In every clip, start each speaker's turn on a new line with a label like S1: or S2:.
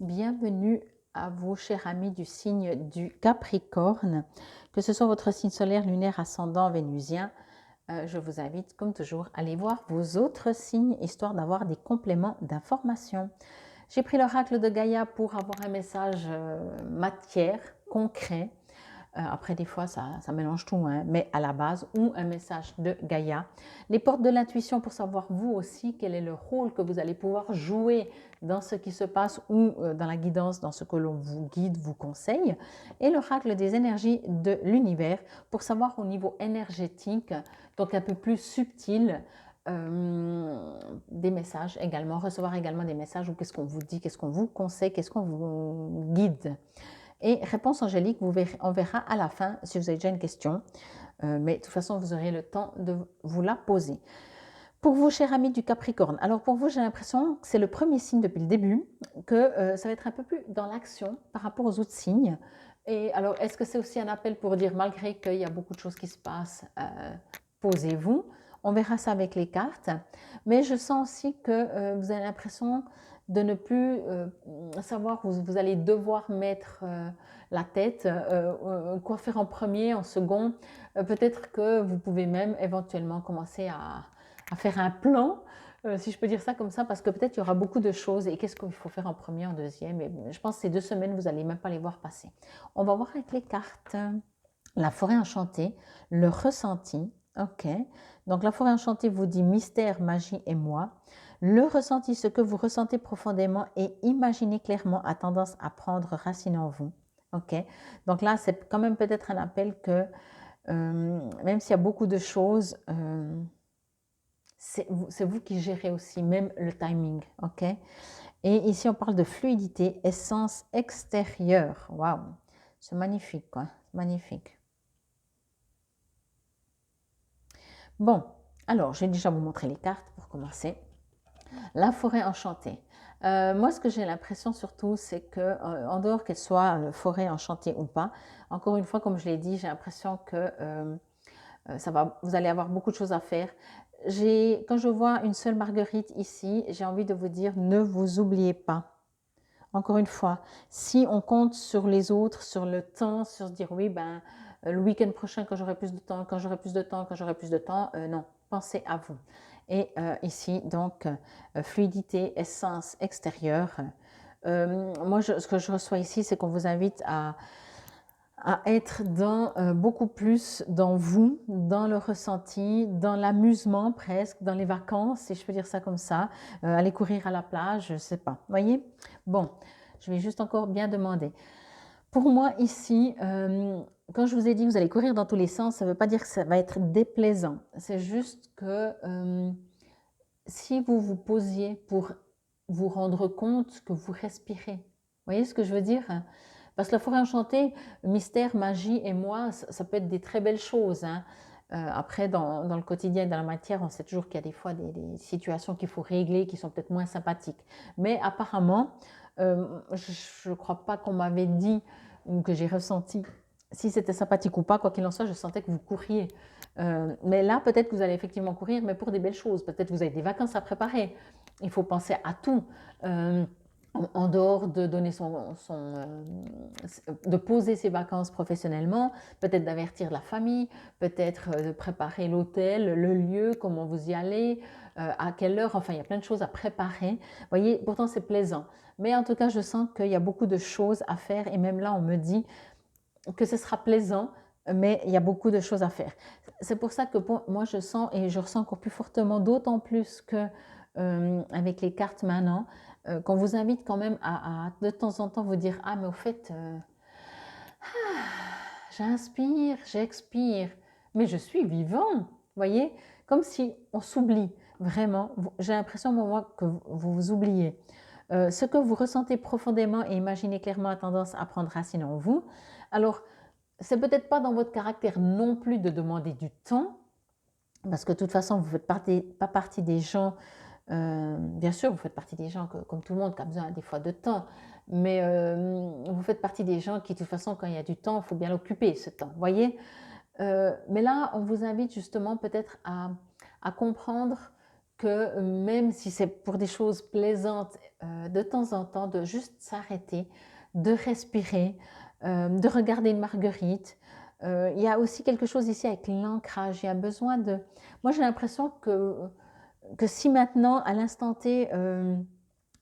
S1: Bienvenue à vous, chers amis du signe du Capricorne, que ce soit votre signe solaire, lunaire, ascendant, vénusien. Je vous invite, comme toujours, à aller voir vos autres signes, histoire d'avoir des compléments d'informations. J'ai pris l'oracle de Gaïa pour avoir un message matière, concret. Après, des fois, ça mélange tout, hein, mais à la base, ou un message de Gaïa. Les portes de l'intuition pour savoir vous aussi quel est le rôle que vous allez pouvoir jouer dans ce qui se passe ou dans la guidance, dans ce que l'on vous guide, vous conseille. Et l'oracle des énergies de l'univers pour savoir au niveau énergétique, donc un peu plus subtil, des messages également, recevoir également des messages ou qu'est-ce qu'on vous dit, qu'est-ce qu'on vous conseille, qu'est-ce qu'on vous guide. Et réponse angélique, on verra à la fin si vous avez déjà une question. Mais de toute façon, vous aurez le temps de vous la poser. Pour vous, chers amis du Capricorne, alors pour vous, j'ai l'impression que c'est le premier signe depuis le début, que ça va être un peu plus dans l'action par rapport aux autres signes. Et alors, est-ce que c'est aussi un appel pour dire, malgré qu'il y a beaucoup de choses qui se passent, posez-vous. On verra ça avec les cartes. Mais je sens aussi que vous avez l'impression de ne plus savoir où vous allez devoir mettre la tête, quoi faire en premier, en second. Peut-être que vous pouvez même éventuellement commencer à faire un plan, si je peux dire ça comme ça, parce que peut-être il y aura beaucoup de choses et qu'est-ce qu'il faut faire en premier, en deuxième. Et je pense que ces 2 semaines, vous n'allez même pas les voir passer. On va voir avec les cartes. La forêt enchantée, le ressenti, ok. Donc la forêt enchantée vous dit mystère, magie et moi. Le ressenti, ce que vous ressentez profondément et imaginez clairement a tendance à prendre racine en vous. Ok. Donc là, c'est quand même peut-être un appel que même s'il y a beaucoup de choses, c'est vous qui gérez aussi, même le timing. Ok. Et ici, on parle de fluidité, essence extérieure. Waouh, c'est magnifique, quoi. Magnifique. Bon, alors je vais déjà vous montrer les cartes pour commencer. La forêt enchantée. Moi, ce que j'ai l'impression surtout, c'est que en dehors qu'elle soit forêt enchantée ou pas, encore une fois, comme je l'ai dit, j'ai l'impression que vous allez avoir beaucoup de choses à faire. Quand je vois une seule marguerite ici, j'ai envie de vous dire, ne vous oubliez pas. Encore une fois, si on compte sur les autres, sur le temps, sur se dire oui, ben, le week-end prochain quand j'aurai plus de temps, quand j'aurai plus de temps, quand j'aurai plus de temps, non, pensez à vous. Et ici, donc, fluidité, essence extérieure. Moi, ce que je reçois ici, c'est qu'on vous invite à être beaucoup plus dans vous, dans le ressenti, dans l'amusement presque, dans les vacances, si je peux dire ça comme ça, aller courir à la plage, je ne sais pas. Voyez? Bon, je vais juste encore bien demander. Pour moi ici, quand je vous ai dit que vous allez courir dans tous les sens, ça ne veut pas dire que ça va être déplaisant. C'est juste que si vous vous posiez pour vous rendre compte que vous respirez, vous voyez ce que je veux dire? Parce que la forêt enchantée, mystère, magie et moi, ça peut être des très belles choses, hein. Après, dans le quotidien, dans la matière, on sait toujours qu'il y a des fois des situations qu'il faut régler, qui sont peut-être moins sympathiques. Mais apparemment, je ne crois pas qu'on m'avait dit ou que j'ai ressenti si c'était sympathique ou pas. Quoi qu'il en soit, je sentais que vous couriez. Mais là, peut-être que vous allez effectivement courir, mais pour des belles choses. Peut-être que vous avez des vacances à préparer. Il faut penser à tout. En dehors de donner de poser ses vacances professionnellement, peut-être d'avertir la famille, peut-être de préparer l'hôtel, le lieu, comment vous y allez, à quelle heure, enfin il y a plein de choses à préparer. Vous voyez, pourtant c'est plaisant. Mais en tout cas, je sens qu'il y a beaucoup de choses à faire et même là, on me dit que ce sera plaisant, mais il y a beaucoup de choses à faire. C'est pour ça que moi, je sens et je ressens encore plus fortement, d'autant plus que avec les cartes maintenant, qu'on vous invite quand même à de temps en temps vous dire ah mais au fait j'inspire, j'expire, mais je suis vivant, vous voyez, comme si on s'oublie vraiment. J'ai l'impression moi que vous vous oubliez. Ce que vous ressentez profondément et imaginez clairement a tendance à prendre racine en vous. Alors, c'est peut-être pas dans votre caractère non plus de demander du temps, parce que de toute façon, vous ne faites pas partie des gens, bien sûr, vous faites partie des gens comme tout le monde qui a besoin des fois de temps, mais vous faites partie des gens qui, de toute façon, quand il y a du temps, il faut bien l'occuper, ce temps, vous voyez. Mais là, on vous invite justement peut-être à comprendre que même si c'est pour des choses plaisantes, de temps en temps, de juste s'arrêter, de respirer, de regarder une marguerite. Il y a aussi quelque chose ici avec l'ancrage. Il y a besoin de... Moi, j'ai l'impression que si maintenant, à l'instant T,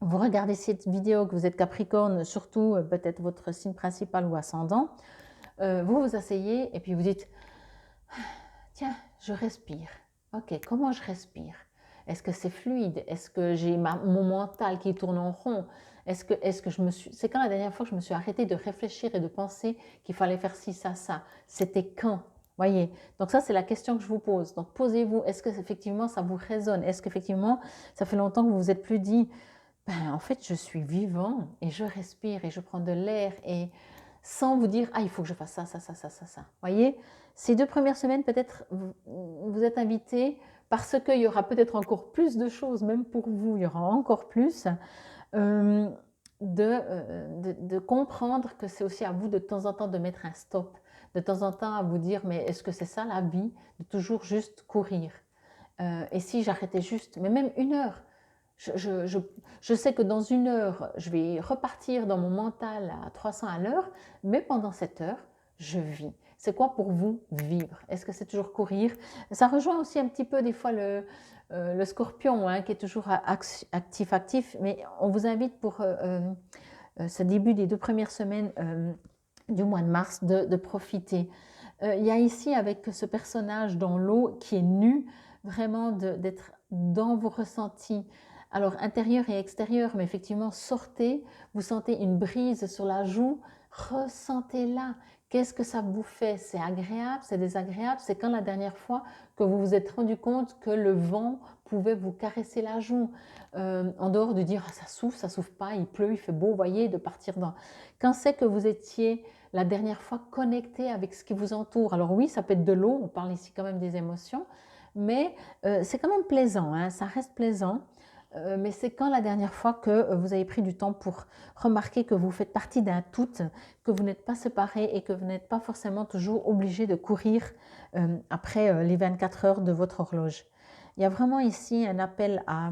S1: vous regardez cette vidéo, que vous êtes Capricorne, surtout peut-être votre signe principal ou ascendant, vous vous asseyez et puis vous dites, tiens, je respire. Ok, comment je respire? Est-ce que c'est fluide? Est-ce que j'ai mon mental qui tourne en rond? Est-ce que je me suis... C'est quand la dernière fois que je me suis arrêtée de réfléchir et de penser qu'il fallait faire ci, ça? C'était quand? Voyez, donc ça c'est la question que je vous pose. Donc posez-vous, est-ce que effectivement ça vous résonne? Est-ce qu'effectivement ça fait longtemps que vous vous êtes plus dit, ben, en fait je suis vivant et je respire et je prends de l'air et sans vous dire, ah il faut que je fasse ça. Voyez, ces 2 premières semaines peut-être vous êtes invité parce qu'il y aura peut-être encore plus de choses, même pour vous, il y aura encore plus, de comprendre que c'est aussi à vous de temps en temps de mettre un stop, de temps en temps à vous dire, mais est-ce que c'est ça la vie, de toujours juste courir? Et si j'arrêtais juste, mais même 1 heure, je sais que dans 1 heure, je vais repartir dans mon mental à 300 à l'heure, mais pendant cette heure, je vis. C'est quoi pour vous vivre? Est-ce que c'est toujours courir? Ça rejoint aussi un petit peu des fois le scorpion, hein, qui est toujours actif, mais on vous invite pour ce début des 2 premières semaines du mois de mars de profiter. Il y a ici avec ce personnage dans l'eau qui est nu, vraiment d'être dans vos ressentis, alors intérieur et extérieur, mais effectivement sortez, vous sentez une brise sur la joue, ressentez-la. Qu'est-ce que ça vous fait? C'est agréable, c'est désagréable? C'est quand la dernière fois que vous vous êtes rendu compte que le vent pouvait vous caresser la joue, en dehors de dire ah, ça souffle pas, il pleut, il fait beau, voyez, de partir dans... Quand c'est que vous étiez la dernière fois connecté avec ce qui vous entoure? Alors oui, ça peut être de l'eau, on parle ici quand même des émotions, mais c'est quand même plaisant, hein, ça reste plaisant. Mais c'est quand la dernière fois que vous avez pris du temps pour remarquer que vous faites partie d'un tout, que vous n'êtes pas séparés et que vous n'êtes pas forcément toujours obligé de courir après les 24 heures de votre horloge. Il y a vraiment ici un appel à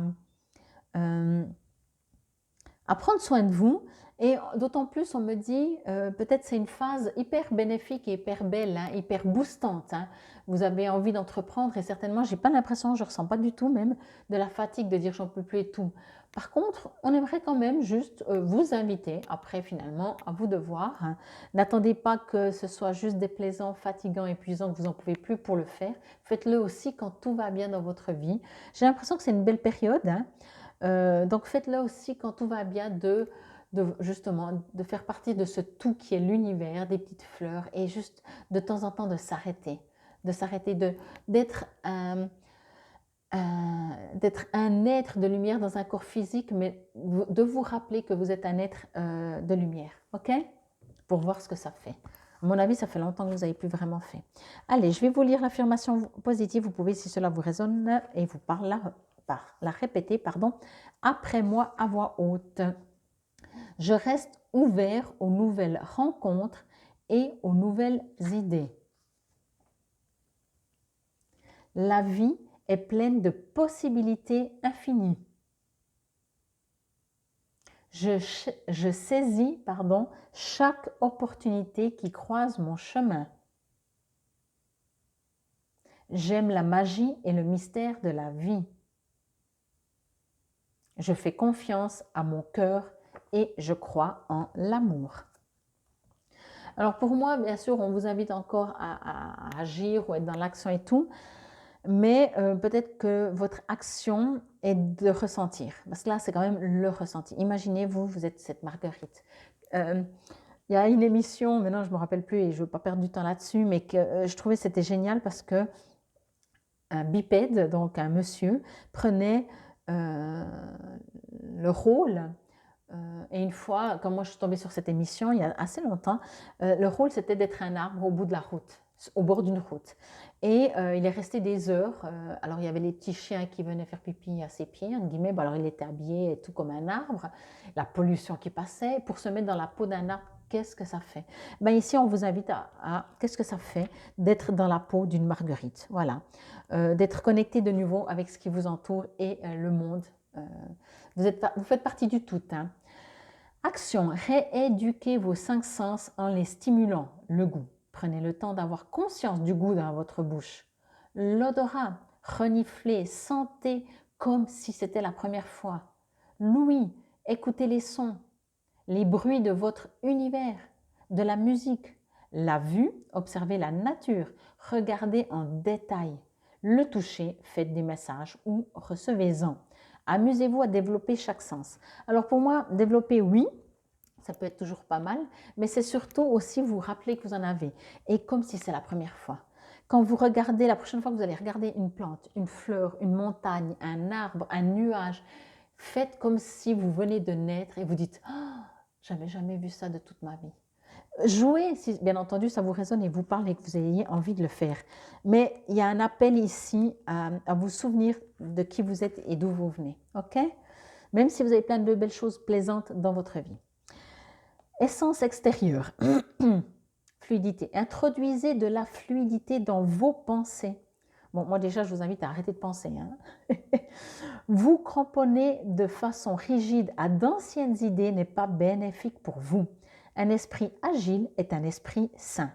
S1: prendre soin de vous. Et d'autant plus, on me dit, peut-être c'est une phase hyper bénéfique et hyper belle, hein, hyper boostante. Hein. Vous avez envie d'entreprendre et certainement, j'ai pas l'impression, je ressens pas du tout même de la fatigue de dire j'en peux plus et tout. Par contre, on aimerait quand même juste vous inviter, après finalement, à vous de voir. Hein. N'attendez pas que ce soit juste déplaisant, fatigant, épuisant, que vous n'en pouvez plus pour le faire. Faites-le aussi quand tout va bien dans votre vie. J'ai l'impression que c'est une belle période. Hein. Donc faites-le aussi quand tout va bien justement de faire partie de ce tout qui est l'univers, des petites fleurs et juste de temps en temps de s'arrêter, d'être un être de lumière dans un corps physique, mais de vous rappeler que vous êtes un être de lumière, ok? Pour voir ce que ça fait. À mon avis, ça fait longtemps que vous n'avez plus vraiment fait. Allez, je vais vous lire l'affirmation positive. Vous pouvez, si cela vous résonne, et vous la répéter, pardon, après moi à voix haute. Je reste ouvert aux nouvelles rencontres et aux nouvelles idées. La vie est pleine de possibilités infinies. Je saisis chaque opportunité qui croise mon chemin. J'aime la magie et le mystère de la vie. Je fais confiance à mon cœur et je crois en l'amour. Alors pour moi, bien sûr, on vous invite encore à agir ou être dans l'action et tout, mais peut-être que votre action est de ressentir, parce que là, c'est quand même le ressenti. Imaginez-vous, vous êtes cette Marguerite. Il y a une émission, maintenant je ne me rappelle plus et je ne veux pas perdre du temps là-dessus, mais que je trouvais que c'était génial parce que un bipède, donc un monsieur, prenait le rôle. Et une fois, quand moi je suis tombée sur cette émission, il y a assez longtemps, le rôle c'était d'être un arbre au bout de la route, au bord d'une route. Et il est resté des heures. Alors il y avait les petits chiens qui venaient faire pipi à ses pieds, entre guillemets. Alors il était habillé tout comme un arbre, la pollution qui passait, pour se mettre dans la peau d'un arbre qu'est-ce que ça fait? Ben ici, on vous invite qu'est-ce que ça fait d'être dans la peau d'une marguerite, voilà. D'être connecté de nouveau avec ce qui vous entoure et le monde. Vous faites partie du tout, hein. Action, rééduquez vos 5 sens en les stimulant. Le goût, prenez le temps d'avoir conscience du goût dans votre bouche. L'odorat, reniflez, sentez comme si c'était la première fois. L'ouïe, écoutez les sons, les bruits de votre univers, de la musique. La vue, observez la nature, regardez en détail. Le toucher, faites des messages ou recevez-en. Amusez-vous à développer chaque sens. Alors pour moi, développer, oui, ça peut être toujours pas mal, mais c'est surtout aussi vous rappeler que vous en avez. Et comme si c'est la première fois. Quand vous regardez, la prochaine fois que vous allez regarder une plante, une fleur, une montagne, un arbre, un nuage, faites comme si vous venez de naître et vous dites oh, « j'avais jamais vu ça de toute ma vie ». Jouez, si bien entendu ça vous résonne et vous parle et que vous ayez envie de le faire. Mais il y a un appel ici à vous souvenir de qui vous êtes et d'où vous venez. Ok? Même si vous avez plein de belles choses plaisantes dans votre vie. Essence extérieure. Fluidité. Introduisez de la fluidité dans vos pensées. Bon, moi déjà, je vous invite à arrêter de penser. Hein. Vous cramponner de façon rigide à d'anciennes idées n'est pas bénéfique pour vous. Un esprit agile est un esprit sain.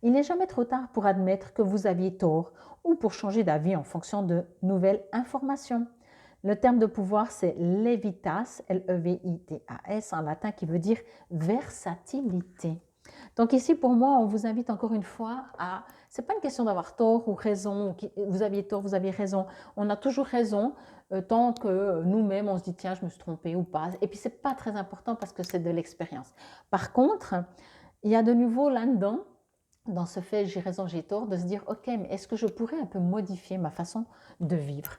S1: Il n'est jamais trop tard pour admettre que vous aviez tort ou pour changer d'avis en fonction de nouvelles informations. Le terme de pouvoir, c'est levitas, L-E-V-I-T-A-S en latin, qui veut dire versatilité. Donc ici, pour moi, on vous invite encore une fois à... Ce n'est pas une question d'avoir tort ou raison, vous aviez tort, vous aviez raison. On a toujours raison tant que nous-mêmes, on se dit, tiens, je me suis trompée ou pas. Et puis, ce n'est pas très important parce que c'est de l'expérience. Par contre, il y a de nouveau là-dedans, dans ce fait, j'ai raison, j'ai tort, de se dire, ok, mais est-ce que je pourrais un peu modifier ma façon de vivre?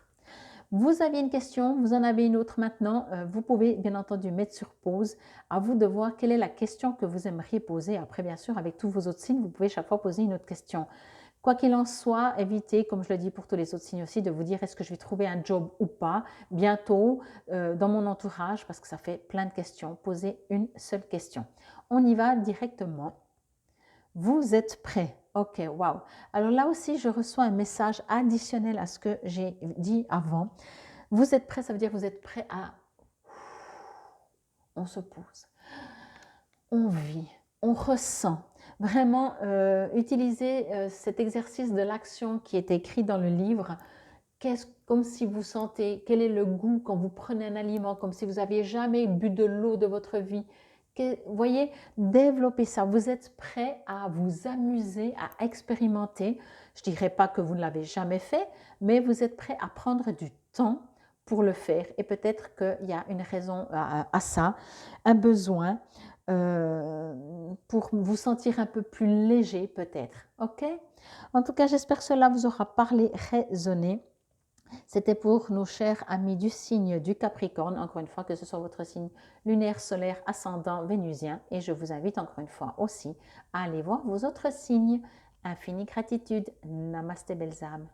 S1: Vous aviez une question, vous en avez une autre maintenant, vous pouvez bien entendu mettre sur pause. À vous de voir quelle est la question que vous aimeriez poser. Après, bien sûr, avec tous vos autres signes, vous pouvez chaque fois poser une autre question. Quoi qu'il en soit, évitez, comme je le dis pour tous les autres signes aussi, de vous dire est-ce que je vais trouver un job ou pas bientôt dans mon entourage, parce que ça fait plein de questions. Posez une seule question. On y va directement. Vous êtes prêts? Ok, waouh. Alors là aussi, je reçois un message additionnel à ce que j'ai dit avant. Vous êtes prêts, ça veut dire que vous êtes prêts à... On se pose, on vit, on ressent. Vraiment, utilisez cet exercice de l'action qui est écrit dans le livre. Comme si vous sentez, quel est le goût quand vous prenez un aliment, comme si vous n'aviez jamais bu de l'eau de votre vie. Voyez, développez ça. Vous êtes prêt à vous amuser, à expérimenter. Je ne dirais pas que vous ne l'avez jamais fait, mais vous êtes prêt à prendre du temps pour le faire. Et peut-être qu'il y a une raison à ça, un besoin pour vous sentir un peu plus léger peut-être. Ok? En tout cas, j'espère que cela vous aura parlé, résonné. C'était pour nos chers amis du signe du Capricorne, encore une fois que ce soit votre signe lunaire, solaire, ascendant, vénusien. Et je vous invite encore une fois aussi à aller voir vos autres signes. Infinie gratitude. Namasté belles âmes.